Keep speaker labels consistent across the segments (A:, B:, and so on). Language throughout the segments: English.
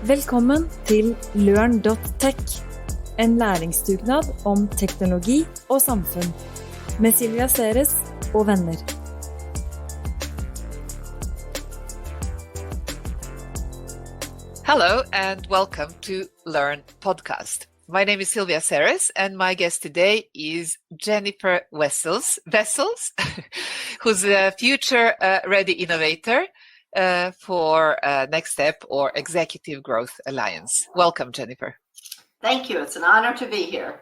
A: Velkommen til LØRN.tech, en læringsdugnad om teknologi og samfunn, med Silvija Seres og venner.
B: Hello and welcome to LØRN podcast. My name is Silvija Seres and my guest today is Jennifer Vessels, who's a Future Ready Innovator for Next Step or Executive Growth Alliance. Welcome, Jennifer.
C: Thank you. It's an honor to be here.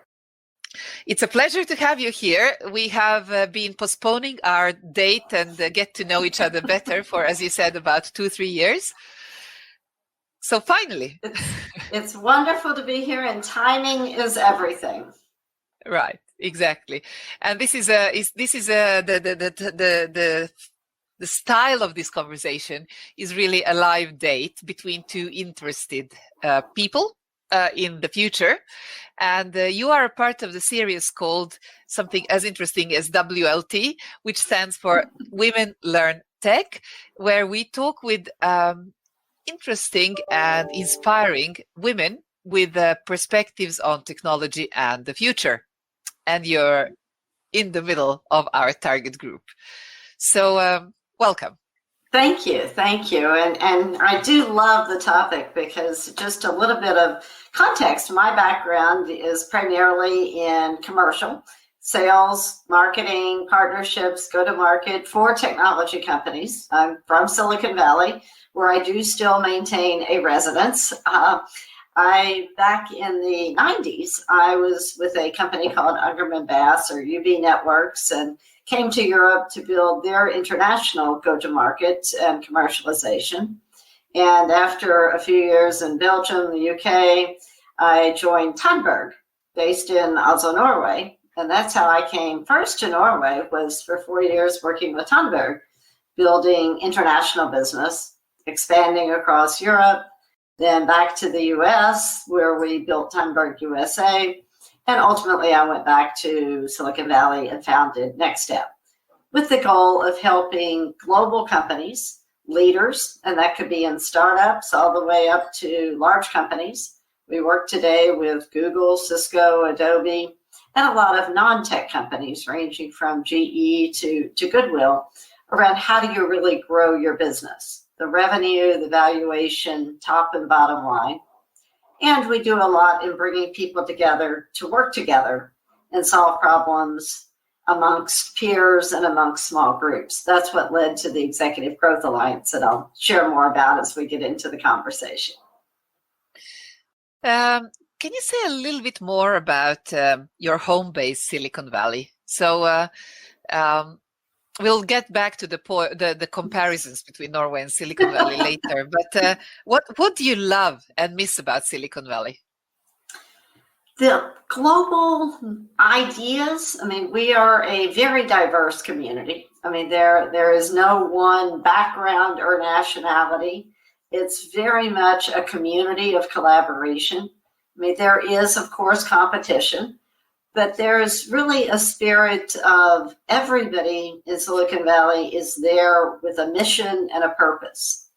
B: It's a pleasure to have you here. We have been postponing our date and get to know each other better for, as you said, about 2-3 years. So finally.
C: It's wonderful to be here, and timing is everything.
B: Right, exactly. And this is the style of this conversation is really a live date between two interested people in the future. And you are a part of the series called something as interesting as WLT, which stands for Women Learn Tech, where we talk with interesting and inspiring women with perspectives on technology and the future. And you're in the middle of our target group. So welcome.
C: Thank you. Thank you. And I do love the topic because just a little bit of context, my background is primarily in commercial, sales, marketing, partnerships, go-to-market for technology companies. I'm from Silicon Valley, where I do still maintain a residence. Back in the 90s, I was with a company called Ungerman Bass or UB Networks and came to Europe to build their international go-to-market and commercialization. And after a few years in Belgium, the UK, I joined Tandberg, based in Oslo, Norway. And that's how I came first to Norway, was for 4 years working with Tandberg, building international business, expanding across Europe, then back to the US, where we built Tandberg USA. And ultimately, I went back to Silicon Valley and founded Next Step, with the goal of helping global companies, leaders, and that could be in startups all the way up to large companies. We work today with Google, Cisco, Adobe, and a lot of non-tech companies ranging from GE to Goodwill around how do you really grow your business, the revenue, the valuation, top and bottom line. And we do a lot in bringing people together to work together and solve problems amongst peers and amongst small groups. That's what led to the Executive Growth Alliance that I'll share more about as we get into the conversation.
B: Can you say a little bit more about your home base, Silicon Valley? So we'll get back to the comparisons between Norway and Silicon Valley later. But what do you love and miss about Silicon Valley?
C: The global ideas. I mean, we are a very diverse community. I mean, there is no one background or nationality. It's very much a community of collaboration. I mean, there is, of course, competition. But there's really a spirit of everybody in Silicon Valley is there with a mission and a purpose.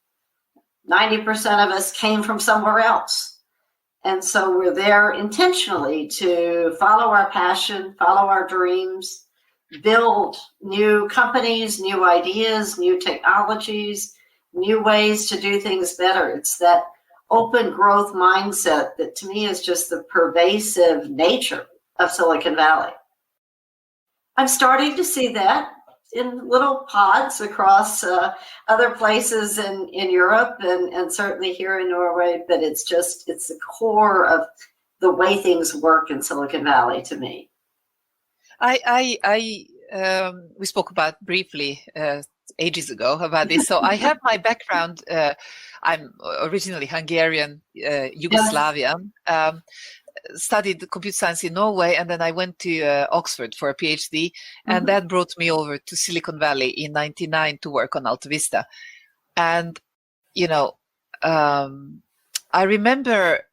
C: 90% of us came from somewhere else. And so we're there intentionally to follow our passion, follow our dreams, build new companies, new ideas, new technologies, new ways to do things better. It's that open growth mindset that to me is just the pervasive nature of Silicon Valley. I'm starting to see that in little pods across other places in Europe and certainly here in Norway, but it's the core of the way things work in Silicon Valley to me.
B: We spoke about briefly ages ago about this. So I have my background, I'm originally Hungarian, Yugoslavian. Yes. Studied computer science in Norway, and then I went to Oxford for a PhD, and that brought me over to Silicon Valley in '99 to work on Alta Vista. And, you know, I remember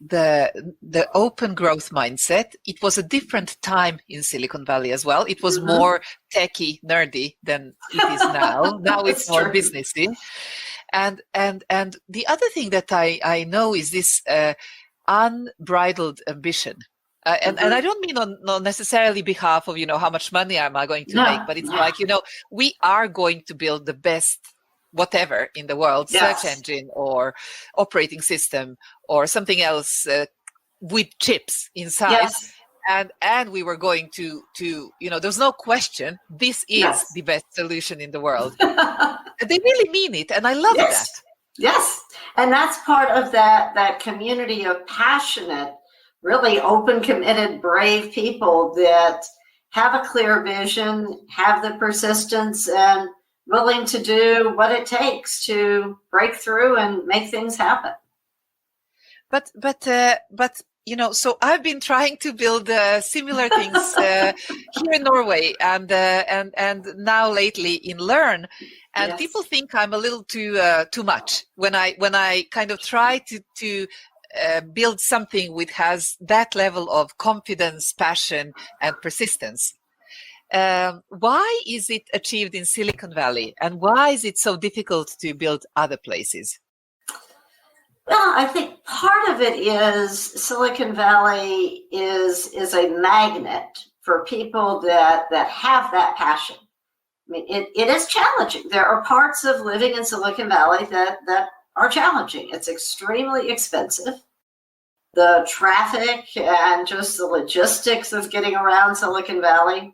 B: the open growth mindset. It was a different time in Silicon Valley as well. It was more techie, nerdy than it is now. Now it's more businessy. And the other thing that I know is this unbridled ambition. And I don't mean on not necessarily behalf of, how much money am I going to make, but it's like, we are going to build the best whatever in the world, search engine or operating system or something else with chips inside. And we were going to there's no question, this is the best solution in the world. They really mean it, and I love that.
C: Yes, and that's part of that community of passionate, really open, committed, brave people that have a clear vision, have the persistence, and willing to do what it takes to break through and make things happen.
B: But so I've been trying to build similar things here in Norway, and now lately in LØRN, and people think I'm a little too much when I kind of try to build something which has that level of confidence, passion, and persistence. Why is it achieved in Silicon Valley, and why is it so difficult to build other places?
C: Well, I think part of it is Silicon Valley is a magnet for people that have that passion. I mean, it is challenging. There are parts of living in Silicon Valley that are challenging. It's extremely expensive. The traffic and just the logistics of getting around Silicon Valley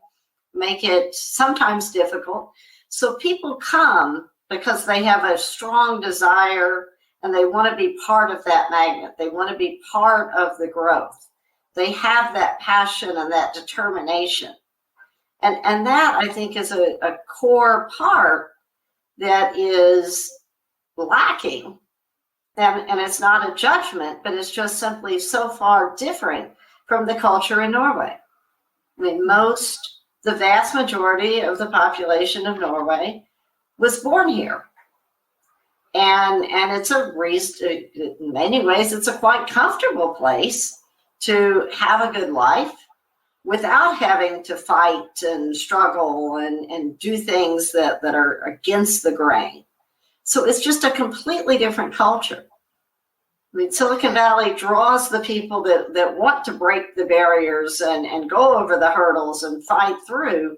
C: make it sometimes difficult. So people come because they have a strong desire and they want to be part of that magnet. They want to be part of the growth. They have that passion and that determination. And that, I think, is a core part that is lacking. And it's not a judgment, but it's just simply so far different from the culture in Norway. I mean, the vast majority of the population of Norway was born here. And it's in many ways, it's a quite comfortable place to have a good life without having to fight and struggle and do things that are against the grain. So it's just a completely different culture. I mean, Silicon Valley draws the people that want to break the barriers and go over the hurdles and fight through,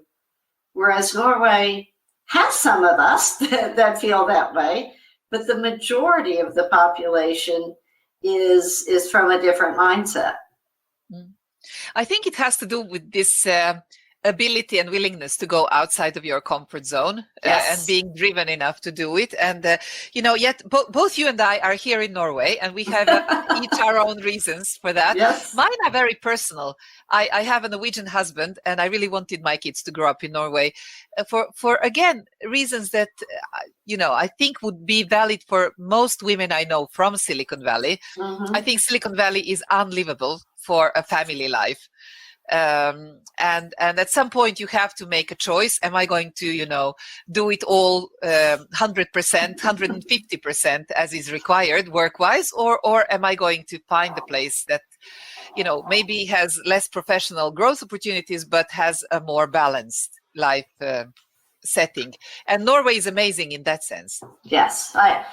C: whereas Norway has some of us that feel that way. But the majority of the population is from a different mindset.
B: I think it has to do with this ability and willingness to go outside of your comfort zone and being driven enough to do it. And, yet both you and I are here in Norway, and we have each our own reasons for that.
C: Yes.
B: Mine are very personal. I have a Norwegian husband, and I really wanted my kids to grow up in Norway for again, reasons that, I think would be valid for most women I know from Silicon Valley. I think Silicon Valley is unlivable for a family life. And at some point you have to make a choice. Am I going to, do it all 100%, 150% as is required work-wise, or am I going to find a place that, maybe has less professional growth opportunities, but has a more balanced life setting? And Norway is amazing in that sense.
C: Yes, I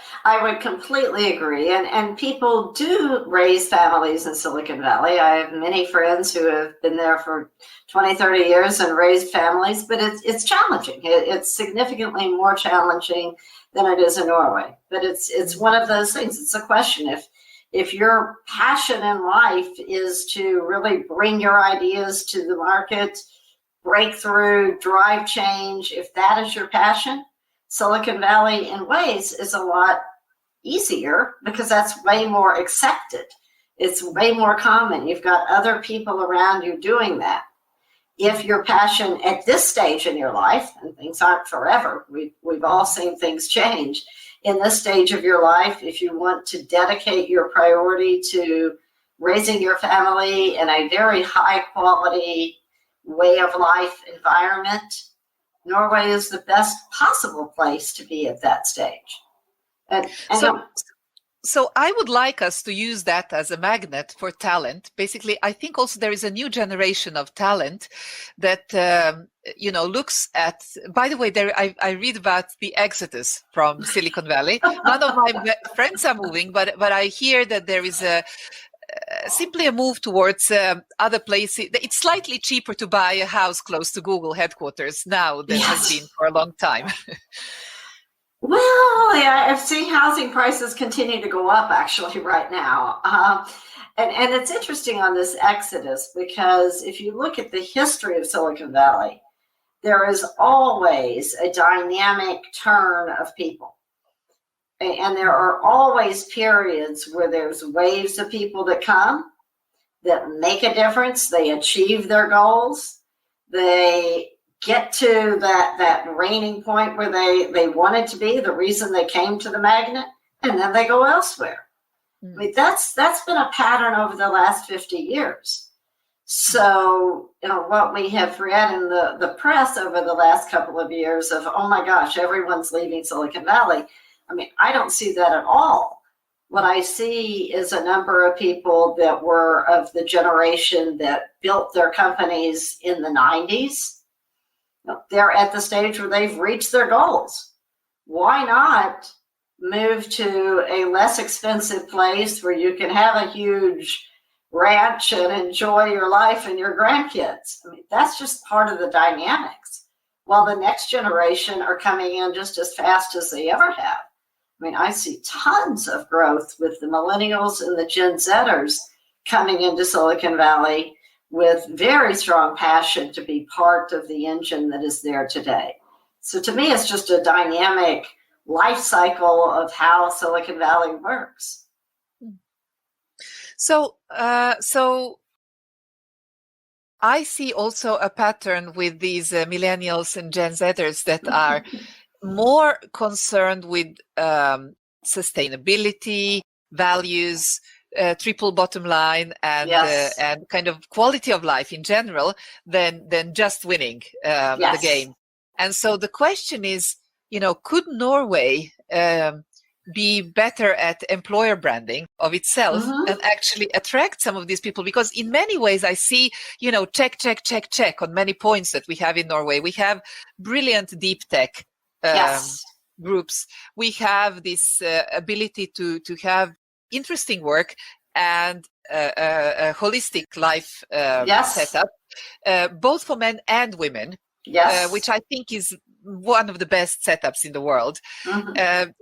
C: would completely agree. And people do raise families in Silicon Valley. I have many friends who have been there for 20, 30 years and raised families, but it's challenging. It's significantly more challenging than it is in Norway. But it's one of those things. It's a question. If your passion in life is to really bring your ideas to the market, breakthrough, drive change, if that is your passion, Silicon Valley in ways is a lot easier because that's way more accepted. It's way more common. You've got other people around you doing that. If your passion at this stage in your life, and things aren't forever, we've all seen things change. In this stage of your life, if you want to dedicate your priority to raising your family in a very high quality way of life environment, Norway is the best possible place to be at that stage.
B: So I would like us to use that as a magnet for talent. Basically, I think also there is a new generation of talent that, looks at, by the way, I read about the exodus from Silicon Valley. None of my friends are moving, but I hear that there is simply a move towards other places. It's slightly cheaper to buy a house close to Google headquarters now than has been for a long time.
C: Well, yeah, I've seen housing prices continue to go up actually right now. And it's interesting on this exodus, because if you look at the history of Silicon Valley, there is always a dynamic turn of people. And there are always periods where there's waves of people that come, that make a difference, they achieve their goals, they get to that reigning point where they wanted to be, the reason they came to the magnet, and then they go elsewhere. I mean, that's been a pattern over the last 50 years. So, what we have read in the press over the last couple of years of, oh my gosh, everyone's leaving Silicon Valley. I mean, I don't see that at all. What I see is a number of people that were of the generation that built their companies in the 90s. They're at the stage where they've reached their goals. Why not move to a less expensive place where you can have a huge ranch and enjoy your life and your grandkids? I mean, that's just part of the dynamics. While the next generation are coming in just as fast as they ever have. I mean, I see tons of growth with the millennials and the Gen Zers coming into Silicon Valley with very strong passion to be part of the engine that is there today. So to me, it's just a dynamic life cycle of how Silicon Valley works.
B: So I see also a pattern with these millennials and Gen Zers that are more concerned with sustainability, values, triple bottom line, and kind of quality of life in general than just winning the game. And so the question is, could Norway be better at employer branding of itself and actually attract some of these people? Because in many ways I see, check on many points that we have in Norway. We have brilliant deep tech groups. We have this ability to have interesting work and a holistic life setup, both for men and women, which I think is one of the best setups in the world.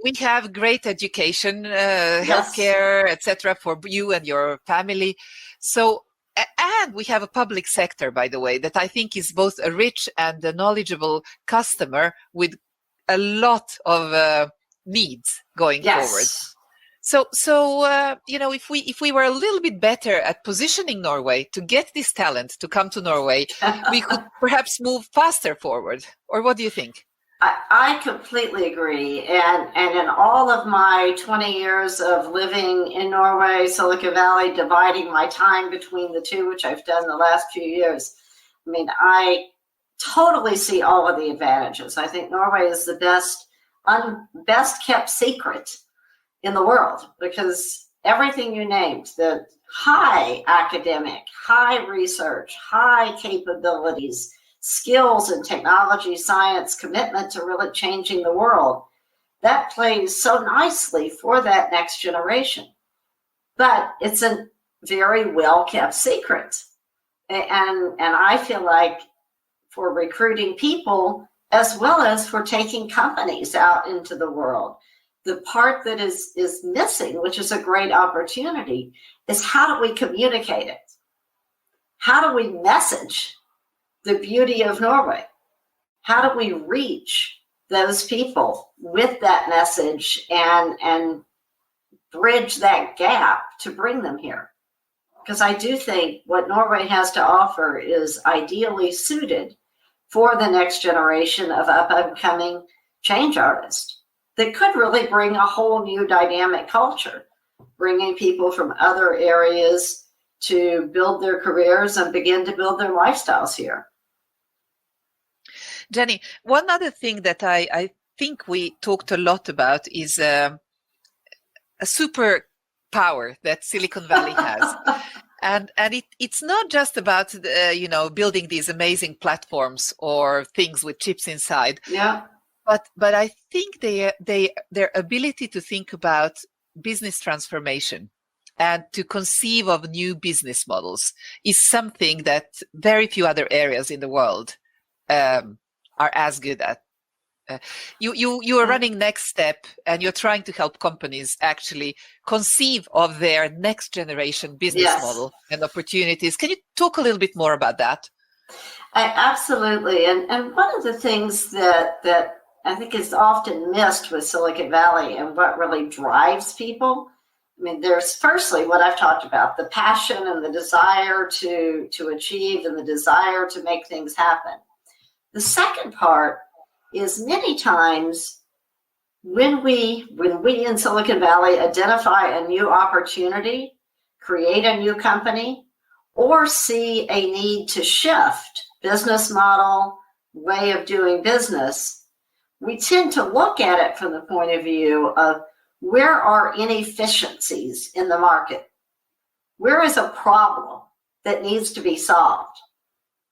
B: We have great education, healthcare, etc., for you and your family. So, and we have a public sector, by the way, that I think is both a rich and a knowledgeable customer with a lot of needs going forward. So if we were a little bit better at positioning Norway to get this talent to come to Norway, we could perhaps move faster forward. Or what do you think?
C: I completely agree. And in all of my 20 years of living in Norway, Silicon Valley, dividing my time between the two, which I've done the last few years, I mean, I totally see all of the advantages. I think Norway is the best kept secret in the world, because everything you named, the high academic, high research, high capabilities, skills in technology, science, commitment to really changing the world, that plays so nicely for that next generation. But it's a very well kept secret. And I feel like for recruiting people, as well as for taking companies out into the world, the part that is missing, which is a great opportunity, is how do we communicate it? How do we message the beauty of Norway? How do we reach those people with that message and bridge that gap to bring them here? Because I do think what Norway has to offer is ideally suited for the next generation of up-and-coming change artists that could really bring a whole new dynamic culture, bringing people from other areas to build their careers and begin to build their lifestyles here.
B: Jenny, one other thing that I think we talked a lot about is a superpower that Silicon Valley has. And it's not just about building these amazing platforms or things with chips inside.
C: Yeah.
B: But I think their ability to think about business transformation and to conceive of new business models is something that very few other areas in the world are as good at. You are running Next Step, and you're trying to help companies actually conceive of their next generation business model and opportunities. Can you talk a little bit more about that?
C: Absolutely. And one of the things that I think is often missed with Silicon Valley and what really drives people, I mean, there's firstly what I've talked about, the passion and the desire to achieve and the desire to make things happen. The second part is many times when we in Silicon Valley identify a new opportunity, create a new company, or see a need to shift business model, way of doing business, we tend to look at it from the point of view of where are inefficiencies in the market? Where is a problem that needs to be solved?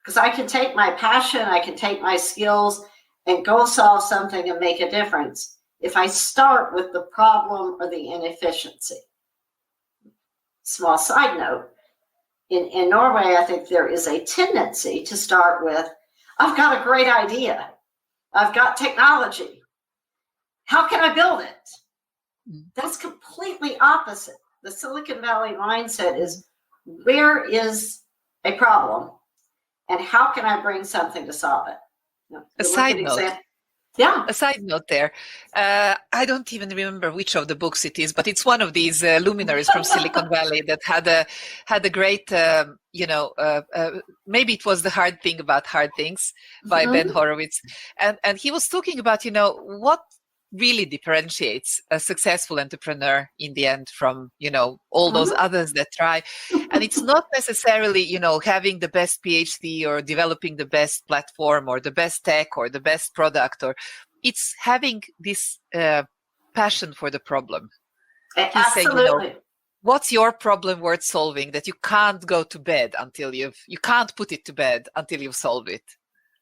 C: Because I can take my passion, I can take my skills and go solve something and make a difference if I start with the problem or the inefficiency. Small side note, in Norway, I think there is a tendency to start with, I've got a great idea. I've got technology. How can I build it? That's completely opposite. The Silicon Valley mindset is, where is a problem and how can I bring something to solve it?
B: A side note.
C: Yeah.
B: A side note there. I don't even remember which of the books it is, but it's one of these luminaries from Silicon Valley that had a great, maybe it was The Hard Thing About Hard Things by Ben Horowitz. And he was talking about, what really differentiates a successful entrepreneur in the end from, all those others that try. And it's not necessarily, having the best PhD or developing the best platform or the best tech or the best product, or it's having this passion for the problem.
C: Absolutely.
B: Saying, what's your problem worth solving that you can't go to bed until you can't put it to bed until you've solved it?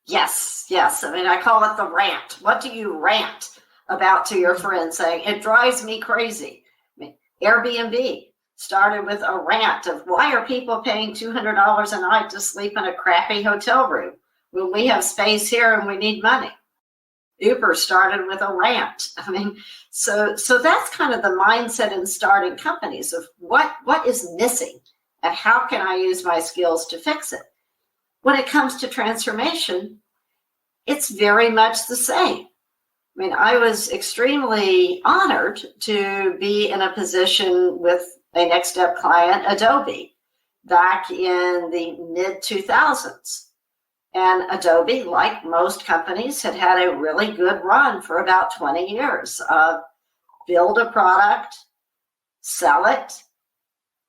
C: Yes. I mean, I call it the rant. What do you rant about to your friend, saying it drives me crazy? I mean, Airbnb started with a rant of, why are people paying $200 a night to sleep in a crappy hotel room when we have space here and we need money? Uber started with a rant. I mean, so that's kind of the mindset in starting companies of what is missing and how can I use my skills to fix it? When it comes to transformation, it's very much the same. I mean, I was extremely honored to be in a position with a Next Step client, Adobe, back in the mid-2000s. And Adobe, like most companies, had a really good run for about 20 years. Build a product, sell it,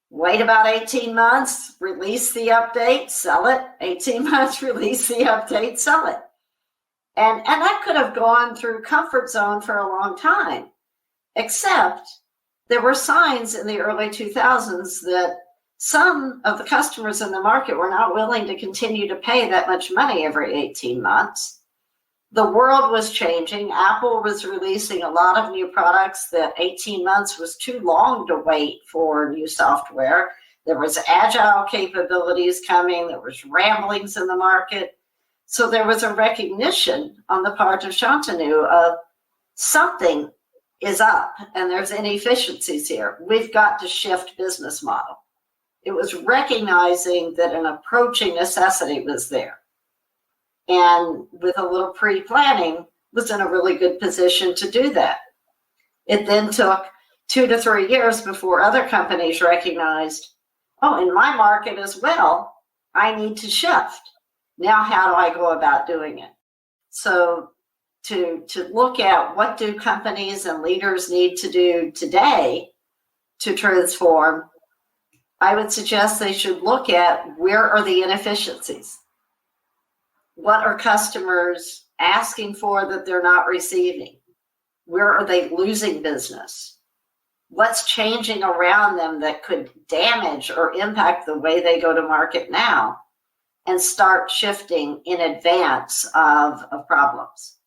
C: wait about 18 months, release the update, sell it, 18 months, release the update, sell it. And that could have gone through comfort zone for a long time, except there were signs in the early 2000s that some of the customers in the market were not willing to continue to pay that much money every 18 months. The world was changing. Apple was releasing a lot of new products that 18 months was too long to wait for new software. There was agile capabilities coming. There was ramblings in the market. So there was a recognition on the part of Shantanu of something is up and there's inefficiencies here. We've got to shift business model. It was recognizing that an approaching necessity was there. And with a little pre-planning, was in a really good position to do that. It then took 2 to 3 years before other companies recognized, oh, in my market as well, I need to shift. Now, how do I go about doing it? So to look at what do companies and leaders need to do today to transform, I would suggest they should look at where are the inefficiencies? What are customers asking for that they're not receiving? Where are they losing business? what's changing around them that could damage or impact the way they go to market now, and start shifting in advance of problems.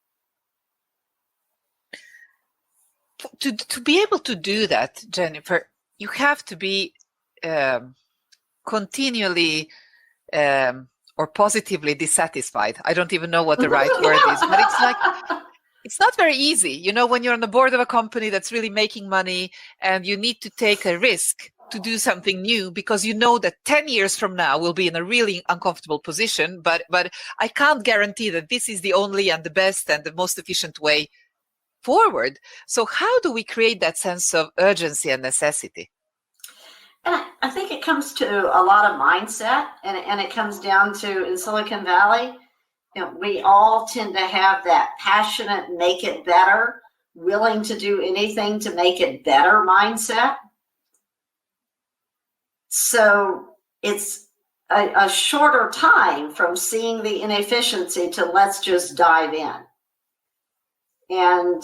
B: To be able to do that, Jennifer, you have to be continually or positively dissatisfied. I don't even know what the right word is, but it's like, it's not very easy. You know, when you're on the board of a company that's really making money and you need to take a risk to do something new because you know that 10 years from now we'll be in a really uncomfortable position, but I can't guarantee that this is the only and the best and the most efficient way forward. So how do we create that sense of urgency and necessity?
C: And I think it comes to a lot of mindset, and it comes down to, in Silicon Valley, you know, we all tend to have that passionate, make it better, willing to do anything to make it better mindset. So it's a shorter time from seeing the inefficiency to let's just dive in. And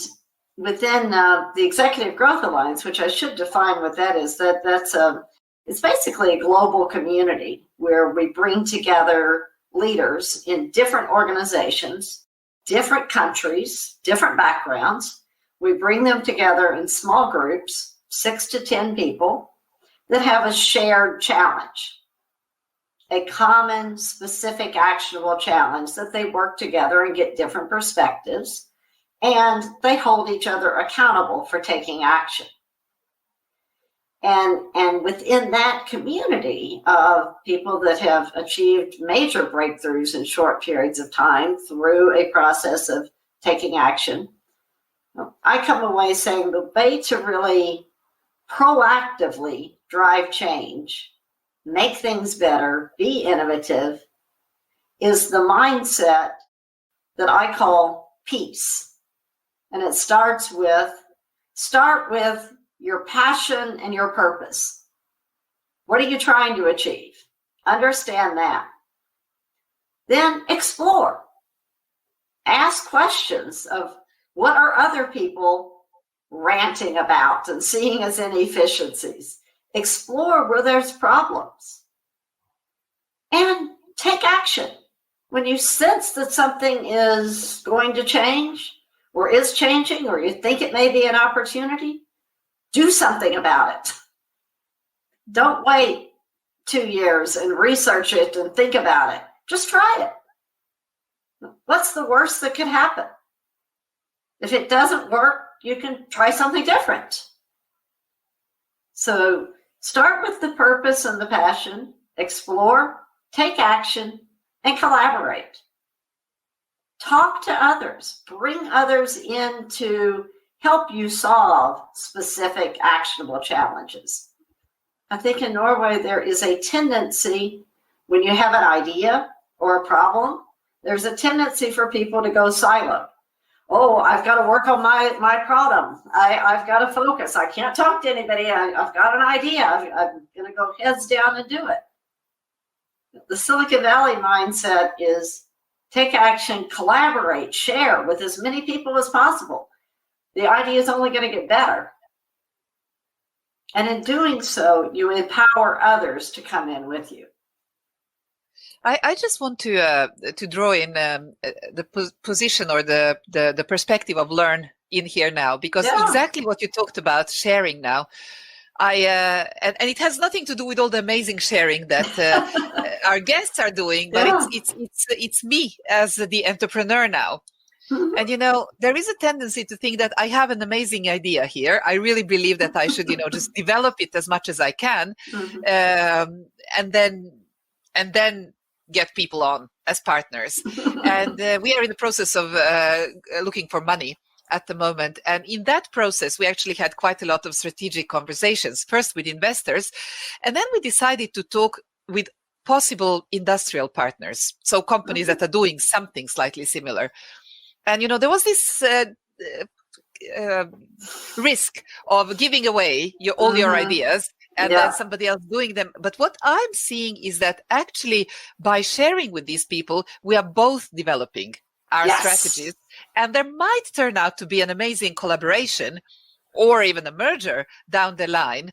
C: within the Executive Growth Alliance, which I should define what that is, it's basically a global community where we bring together leaders in different organizations, different countries, different backgrounds. We bring them together in small groups, 6 to 10 people, that have a shared challenge, a common, specific, actionable challenge that they work together and get different perspectives, and they hold each other accountable for taking action. And within that community of people that have achieved major breakthroughs in short periods of time through a process of taking action, I come away saying the way to really proactively drive change, make things better, be innovative, is the mindset that I call peace. And it starts with your passion and your purpose. What are you trying to achieve? Understand that. Then explore. Ask questions of what are other people ranting about and seeing as inefficiencies. Explore where there's problems. And take action. When you sense that something is going to change or is changing, or you think it may be an opportunity, do something about it. Don't wait 2 years and research it and think about it. Just try it. What's the worst that could happen? If it doesn't work, you can try something different. So start with the purpose and the passion, explore, take action, and collaborate. Talk to others, bring others in to help you solve specific actionable challenges. I think in Norway there is a tendency, when you have an idea or a problem, there's a tendency for people to go silo. Oh, I've got to work on my problem. I've got to focus. I can't talk to anybody. I've got an idea. I'm going to go heads down and do it. The Silicon Valley mindset is take action, collaborate, share with as many people as possible. The idea is only going to get better. And in doing so, you empower others to come in with you.
B: I just want to draw in the position or the perspective of LØRN in here now, because exactly what you talked about, sharing now, and it has nothing to do with all the amazing sharing that our guests are doing, but it's me as the entrepreneur now. Mm-hmm. And, you know, there is a tendency to think that I have an amazing idea here. I really believe that I should, just develop it as much as I can, mm-hmm. and then get people on as partners. And we are in the process of looking for money at the moment. And in that process, we actually had quite a lot of strategic conversations, first with investors, and then we decided to talk with possible industrial partners, so companies that are doing something slightly similar. And, there was this risk of giving away all your ideas and then somebody else doing them. But what I'm seeing is that actually by sharing with these people, we are both developing our strategies, and there might turn out to be an amazing collaboration or even a merger down the line.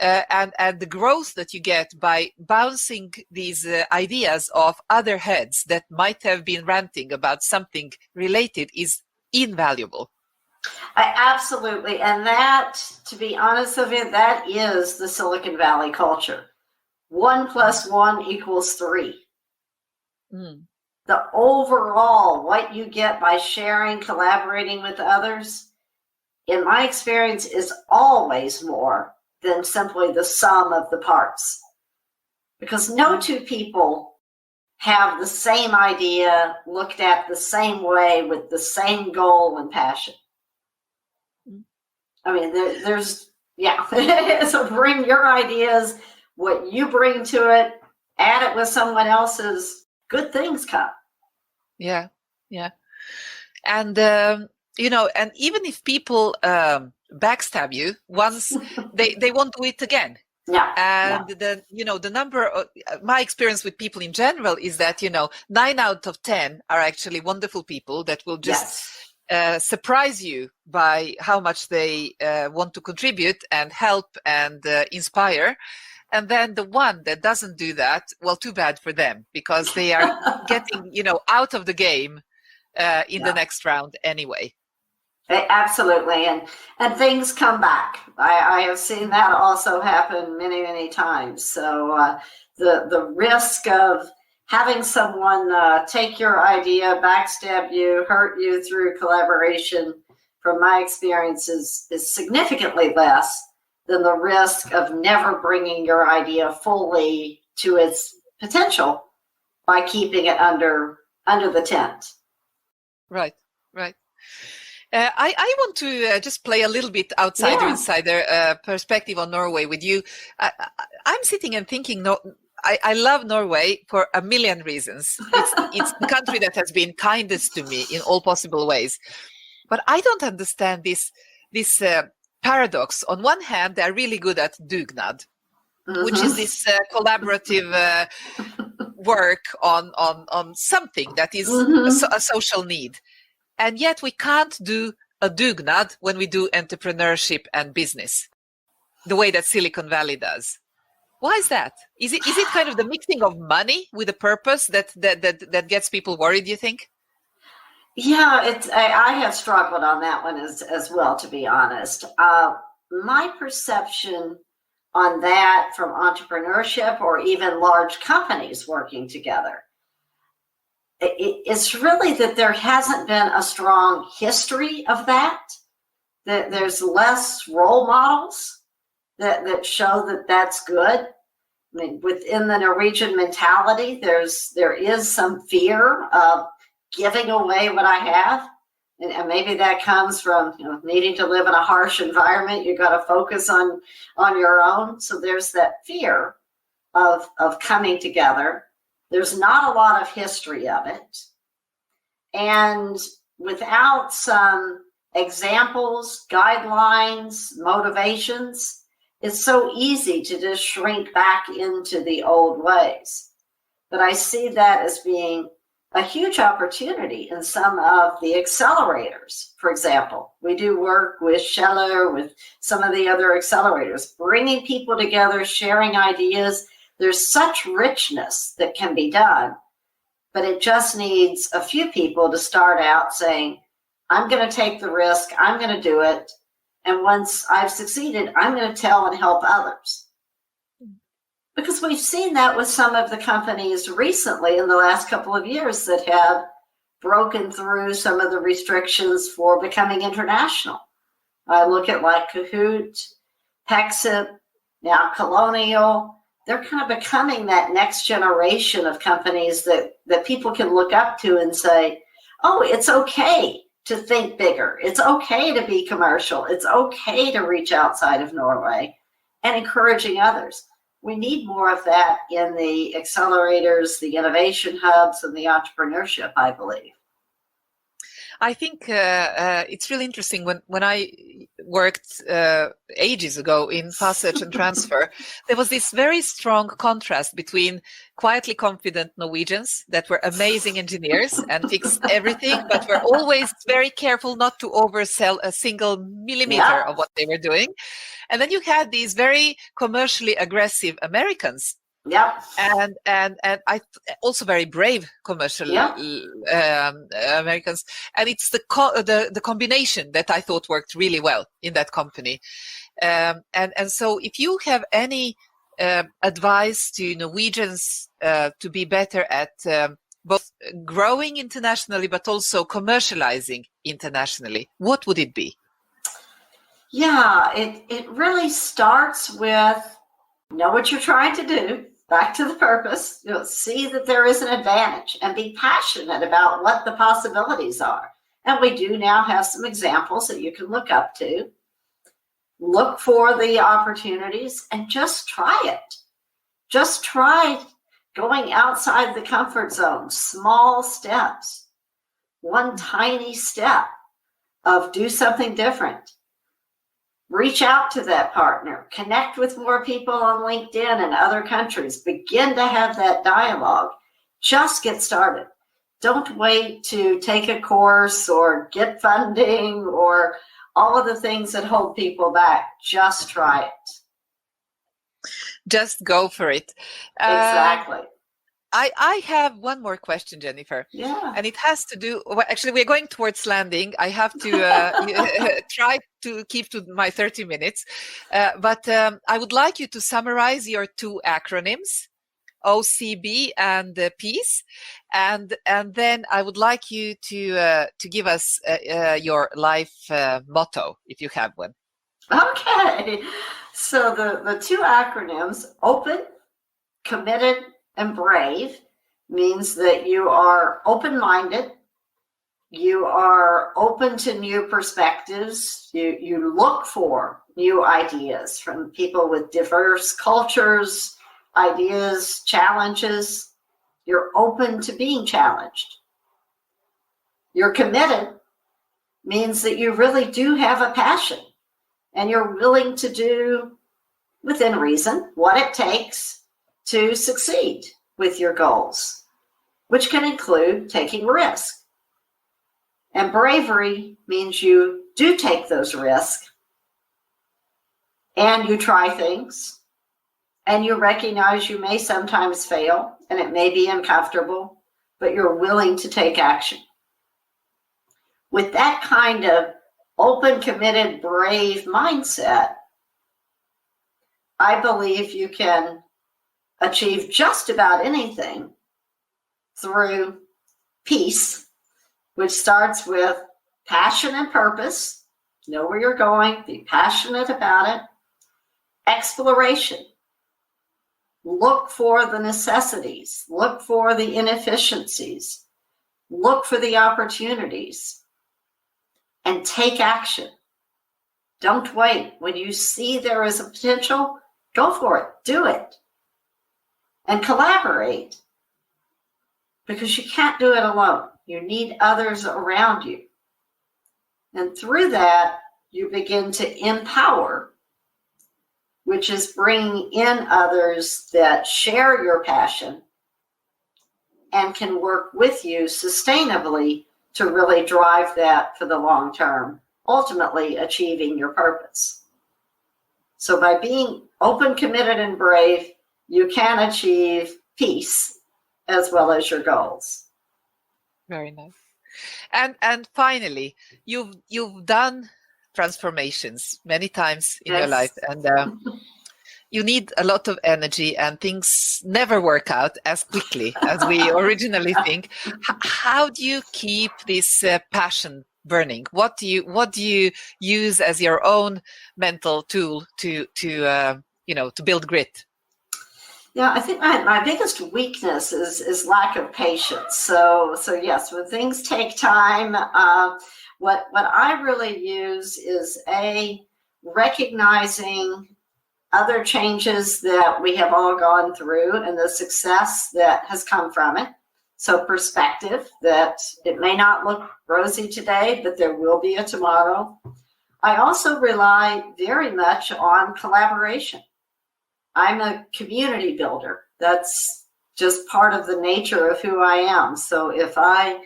B: And the growth that you get by bouncing these ideas off other heads that might have been ranting about something related is invaluable.
C: Absolutely. And that, to be honest with you, that is the Silicon Valley culture. 1 + 1 = 3. The overall, what you get by sharing, collaborating with others, in my experience, is always more than simply the sum of the parts. Because no two people have the same idea, looked at the same way, with the same goal and passion. I mean, so bring your ideas, what you bring to it, add it with someone else's, good things come.
B: Yeah. And, you know, and even if people backstab you once, they won't do it again. The number of, my experience with people in general is that, 9 out of 10 are actually wonderful people that will just surprise you by how much they want to contribute and help and inspire. And then the one that doesn't do that, well, too bad for them, because they are getting, out of the game in the next round anyway.
C: Absolutely. And things come back. I have seen that also happen many, many times. So the risk of having someone take your idea, backstab you, hurt you through collaboration, from my experience, is significantly less than the risk of never bringing your idea fully to its potential by keeping it under the tent.
B: Right. I want to just play a little bit outsider-insider perspective on Norway with you. I'm sitting and thinking, I love Norway for a million reasons. It's the country that has been kindest to me in all possible ways. But I don't understand this paradox. On one hand, they're really good at dugnad, which is this collaborative work on something that is a social need. And yet we can't do a dugnad when we do entrepreneurship and business, the way that Silicon Valley does. Why is that? Is it kind of the mixing of money with a purpose that gets people worried, you think?
C: Yeah, I have struggled on that one as well, to be honest. My perception on that from entrepreneurship or even large companies working together, it's really that there hasn't been a strong history of that there's less role models that show that that's good. I mean, within the Norwegian mentality, there is some fear of giving away what I have. And maybe that comes from needing to live in a harsh environment. You've got to focus on your own. So there's that fear of coming together. There's not a lot of history of it. And without some examples, guidelines, motivations, it's so easy to just shrink back into the old ways. But I see that as being a huge opportunity in some of the accelerators. For example, we do work with Scheller, with some of the other accelerators, bringing people together, sharing ideas. There's such richness that can be done, but it just needs a few people to start out saying, I'm going to take the risk, I'm going to do it, and once I've succeeded, I'm going to tell and help others. Because we've seen that with some of the companies recently in the last couple of years that have broken through some of the restrictions for becoming international. I look at like Kahoot, Pexip, now Colonial. They're kind of becoming that next generation of companies that people can look up to and say, oh, it's okay to think bigger. It's okay to be commercial. It's okay to reach outside of Norway, and encouraging others. We need more of that in the accelerators, the innovation hubs, and the entrepreneurship, I believe.
B: I think it's really interesting. When I worked ages ago in fast search and transfer, there was this very strong contrast between quietly confident Norwegians that were amazing engineers and fixed everything, but were always very careful not to oversell a single millimeter of what they were doing. And then you had these very commercially aggressive Americans. And I also very brave commercial Americans, and it's the combination that I thought worked really well in that company. And so, if you have any advice to Norwegians to be better at both growing internationally but also commercializing internationally, what would it be?
C: Yeah, it really starts with know what you're trying to do. Back to the purpose, you'll see that there is an advantage and be passionate about what the possibilities are. And we do now have some examples that you can look up to. Look for the opportunities and just try it. Just try going outside the comfort zone, small steps, one tiny step of do something different. Reach out to that partner, connect with more people on LinkedIn and other countries, begin to have that dialogue. Just get started. Don't wait to take a course or get funding or all of the things that hold people back. Just try it.
B: Just go for it.
C: Exactly.
B: I have one more question, Jennifer.
C: Yeah.
B: And it has to do, well, actually, we're going towards landing. I have to try to keep to my 30 minutes. But I would like you to summarize your two acronyms, OCB and PEACE. And then I would like you to give us your life motto, if you have one.
C: Okay. So the two acronyms, open, committed, and brave, means that you are open-minded, you are open to new perspectives, you look for new ideas from people with diverse cultures, ideas, challenges. You're open to being challenged. You're committed means that you really do have a passion and you're willing to do, within reason, what it takes to succeed with your goals, which can include taking risk. And bravery means you do take those risks and you try things and you recognize you may sometimes fail and it may be uncomfortable, but you're willing to take action. With that kind of open, committed, brave mindset, I believe you can achieve just about anything through peace, which starts with passion and purpose. Know where you're going, be passionate about it. Exploration. Look for the necessities, look for the inefficiencies, look for the opportunities, and take action. Don't wait. When you see there is a potential, go for it, do it. And collaborate, because you can't do it alone. You need others around you. And through that, you begin to empower, which is bringing in others that share your passion and can work with you sustainably to really drive that for the long term, ultimately achieving your purpose. So by being open, committed, and brave, you can achieve peace as well as your goals.
B: Very nice. And finally, you've done transformations many times in your life, and you need a lot of energy, and things never work out as quickly as we originally think. How do you keep this passion burning? What do you use as your own mental tool to build grit?
C: Yeah, I think my biggest weakness is lack of patience. So yes, when things take time, what I really use is recognizing other changes that we have all gone through and the success that has come from it. So perspective, that it may not look rosy today, but there will be a tomorrow. I also rely very much on collaboration. I'm a community builder. That's just part of the nature of who I am. So if I'm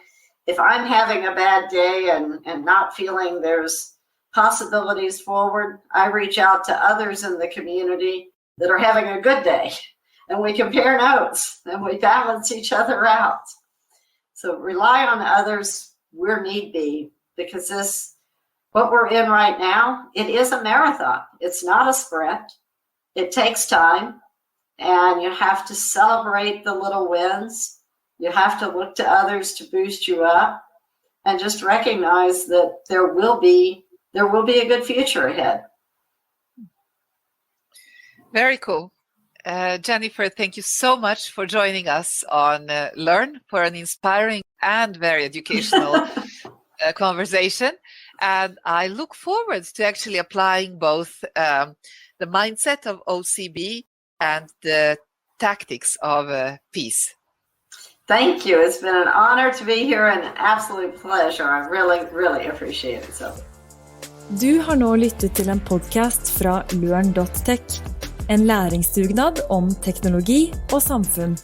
C: having a bad day and not feeling there's possibilities forward, I reach out to others in the community that are having a good day, and we compare notes and we balance each other out. So rely on others where need be, because what we're in right now, it is a marathon. It's not a sprint. It takes time, and you have to celebrate the little wins. You have to look to others to boost you up, and just recognize that there will be a good future ahead.
B: Very cool. Jennifer, thank you so much for joining us on LØRN for an inspiring and very educational conversation. And I look forward to actually applying both the mindset of OCB and the tactics of peace.
C: Thank you. It's been an honor to be here and an absolute pleasure. I really, really appreciate it. So.
A: Du har nå lyttet til en podcast fra LØRN.tech, en læringsdugnad om teknologi og samfunn.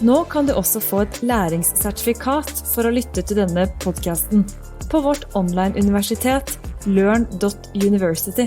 A: Nå kan du også få et læringssertifikat for å lytte til denne podcasten på vårt online-universitet LØRN.university.